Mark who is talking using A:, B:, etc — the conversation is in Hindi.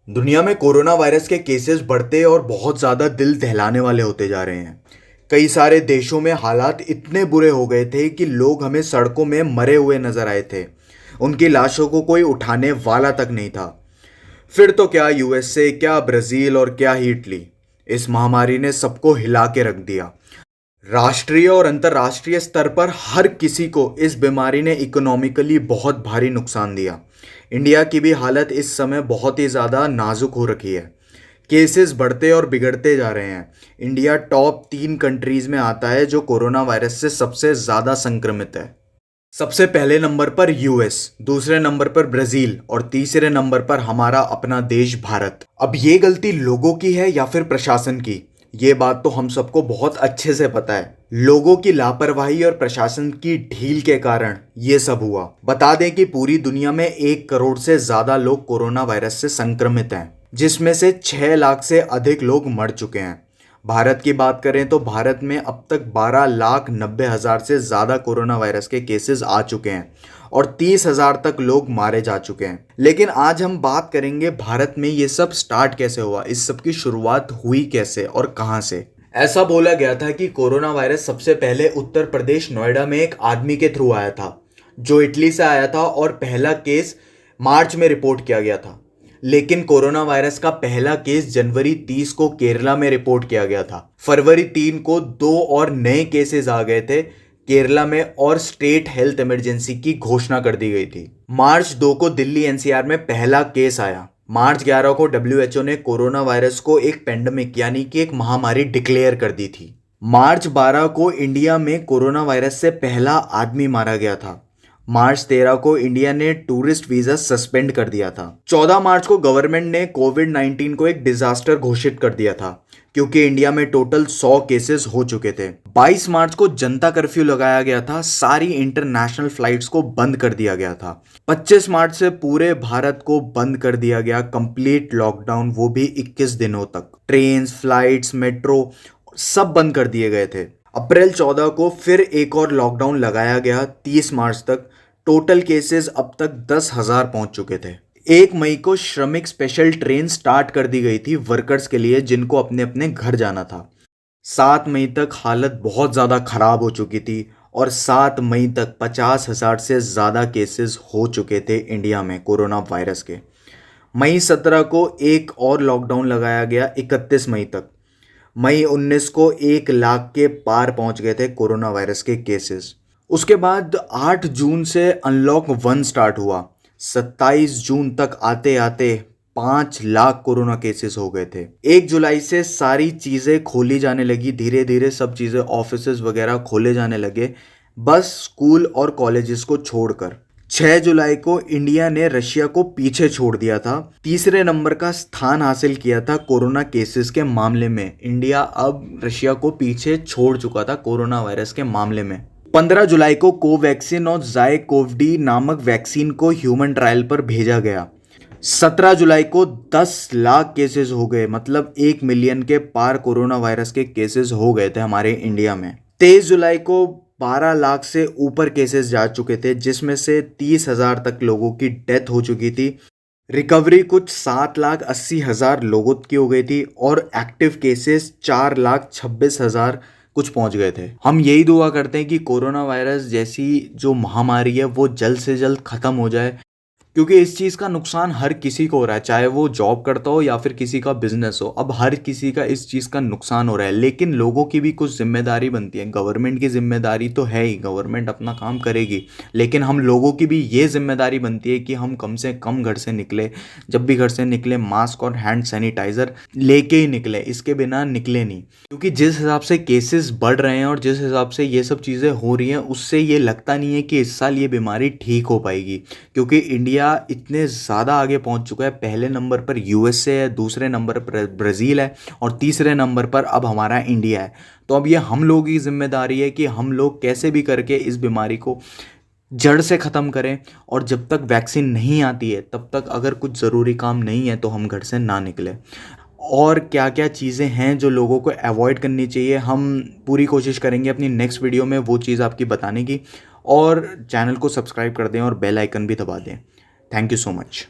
A: दुनिया में कोरोना वायरस के केसेस बढ़ते और बहुत ज़्यादा दिल दहलाने वाले होते जा रहे हैं। कई सारे देशों में हालात इतने बुरे हो गए थे कि लोग हमें सड़कों में मरे हुए नजर आए थे। उनकी लाशों को कोई उठाने वाला तक नहीं था। फिर तो क्या यूएसए, क्या ब्राज़ील और क्या ही इटली। इस महामारी ने सबको हिला के रख दिया। राष्ट्रीय और अंतर्राष्ट्रीय स्तर पर हर किसी को इस बीमारी ने इकोनॉमिकली बहुत भारी नुकसान दिया। इंडिया की भी हालत इस समय बहुत ही ज़्यादा नाजुक हो रखी है। केसेस बढ़ते और बिगड़ते जा रहे हैं। इंडिया टॉप 3 कंट्रीज में आता है जो कोरोना वायरस से सबसे ज़्यादा संक्रमित है। सबसे पहले नंबर पर यूएस, दूसरे नंबर पर ब्राजील और तीसरे नंबर पर हमारा अपना देश भारत। अब ये गलती लोगों की है या फिर प्रशासन की, ये बात तो हम सबको बहुत अच्छे से पता है। लोगों की लापरवाही और प्रशासन की ढील के कारण ये सब हुआ। बता दें कि पूरी दुनिया में 1 करोड़ से ज्यादा लोग कोरोना वायरस से संक्रमित हैं, जिसमें से 6 लाख से अधिक लोग मर चुके हैं। भारत की बात करें तो भारत में अब तक 12,90,000 से ज़्यादा कोरोना वायरस के केसेस आ चुके हैं और 30,000 तक लोग मारे जा चुके हैं। लेकिन आज हम बात करेंगे भारत में ये सब स्टार्ट कैसे हुआ, इस सब की शुरुआत हुई कैसे और कहाँ से। ऐसा बोला गया था कि कोरोना वायरस सबसे पहले उत्तर प्रदेश नोएडा में एक आदमी के थ्रू आया था, जो इटली से आया था और पहला केस मार्च में रिपोर्ट किया गया था। लेकिन कोरोना वायरस का पहला केस जनवरी 30 को केरला में रिपोर्ट किया गया था। फरवरी 3 को 2 और नए केसेस आ गए थे केरला में और स्टेट हेल्थ इमरजेंसी की घोषणा कर दी गई थी। मार्च 2 को दिल्ली एनसीआर में पहला केस आया। मार्च 11 को डब्ल्यूएचओ ने कोरोना वायरस को एक पेंडेमिक यानी कि एक महामारी डिक्लेयर कर दी थी। मार्च 12 को इंडिया में कोरोना वायरस से पहला आदमी मारा गया था। मार्च 13 को इंडिया ने टूरिस्ट वीजा सस्पेंड कर दिया था। 14 मार्च को गवर्नमेंट ने कोविड-19 को एक डिजास्टर घोषित कर दिया था, क्योंकि इंडिया में टोटल 100 केसेस हो चुके थे। 22 मार्च को जनता कर्फ्यू लगाया गया था, सारी इंटरनेशनल फ्लाइट्स को बंद कर दिया गया था। 25 मार्च से पूरे भारत को बंद कर दिया गया, कंप्लीट लॉकडाउन, वो भी 21 दिनों तक। ट्रेन, फ्लाइट्स, मेट्रो सब बंद कर दिए गए थे। अप्रैल 14 को फिर एक और लॉकडाउन लगाया गया 30 मार्च तक। टोटल केसेस अब तक 10,000 पहुंच चुके थे। 1 मई को श्रमिक स्पेशल ट्रेन स्टार्ट कर दी गई थी वर्कर्स के लिए, जिनको अपने अपने घर जाना था। 7 मई तक हालत बहुत ज़्यादा खराब हो चुकी थी और 7 मई तक 50,000 से ज़्यादा केसेस हो चुके थे इंडिया में कोरोना वायरस के। मई 17 को एक और लॉकडाउन लगाया गया 31 मई तक। मई 19 को 1 लाख के पार पहुंच गए थे कोरोना वायरस के केसेस। उसके बाद 8 जून से अनलॉक 1 स्टार्ट हुआ। 27 जून तक आते आते 5 लाख कोरोना केसेस हो गए थे। 1 जुलाई से सारी चीज़ें खोली जाने लगी, धीरे धीरे सब चीज़ें, ऑफिसेज वगैरह खोले जाने लगे, बस स्कूल और कॉलेजेस को छोड़कर। 6 जुलाई को इंडिया ने रशिया को पीछे छोड़ दिया था। तीसरे नंबर का स्थान हासिल किया था कोरोना केसेस के मामले में। इंडिया अब रशिया को पीछे छोड़ चुका था कोरोना वायरस के मामले में। 15 जुलाई को कोवैक्सीन और ज़ायकोव-डी नामक वैक्सीन को ह्यूमन ट्रायल पर भेजा गया। 17 जुलाई को 10 लाख केसेस हो गए, मतलब 1 मिलियन के पार कोरोना वायरस के केसेस हो गए थे हमारे इंडिया में। 23 जुलाई को 12 लाख से ऊपर केसेस जा चुके थे, जिसमें से 30,000 तक लोगों की डेथ हो चुकी थी। रिकवरी कुछ 7,80,000 लोगों की हो गई थी और एक्टिव केसेस 4,26,000 कुछ पहुंच गए थे। हम यही दुआ करते हैं कि कोरोना वायरस जैसी जो महामारी है वो जल्द से जल्द ख़त्म हो जाए, क्योंकि इस चीज़ का नुकसान हर किसी को हो रहा है, चाहे वो जॉब करता हो या फिर किसी का बिजनेस हो। अब हर किसी का इस चीज़ का नुकसान हो रहा है, लेकिन लोगों की भी कुछ जिम्मेदारी बनती है। गवर्नमेंट की जिम्मेदारी तो है ही, गवर्नमेंट अपना काम करेगी, लेकिन हम लोगों की भी ये जिम्मेदारी बनती है कि हम कम से कम घर से निकले, जब भी घर से निकले मास्क और हैंड सैनिटाइज़र लेके ही निकले, इसके बिना निकले नहीं। क्योंकि जिस हिसाब से केसेस बढ़ रहे हैं और जिस हिसाब से ये सब चीज़ें हो रही हैं, उससे ये लगता नहीं है कि इस साल ये बीमारी ठीक हो पाएगी, क्योंकि इंडिया इतने ज़्यादा आगे पहुंच चुका है। पहले नंबर पर यूएसए है, दूसरे नंबर पर ब्राज़ील है और तीसरे नंबर पर अब हमारा इंडिया है। तो अब ये हम लोगों की जिम्मेदारी है कि हम लोग कैसे भी करके इस बीमारी को जड़ से ख़त्म करें, और जब तक वैक्सीन नहीं आती है तब तक अगर कुछ ज़रूरी काम नहीं है तो हम घर से ना निकलें। और क्या क्या चीज़ें हैं जो लोगों को अवॉइड करनी चाहिए, हम पूरी कोशिश करेंगे अपनी नेक्स्ट वीडियो में वो चीज़ आपकी बताने की। और चैनल को सब्सक्राइब कर दें और बेल आइकन भी दबा दें। Thank you so much.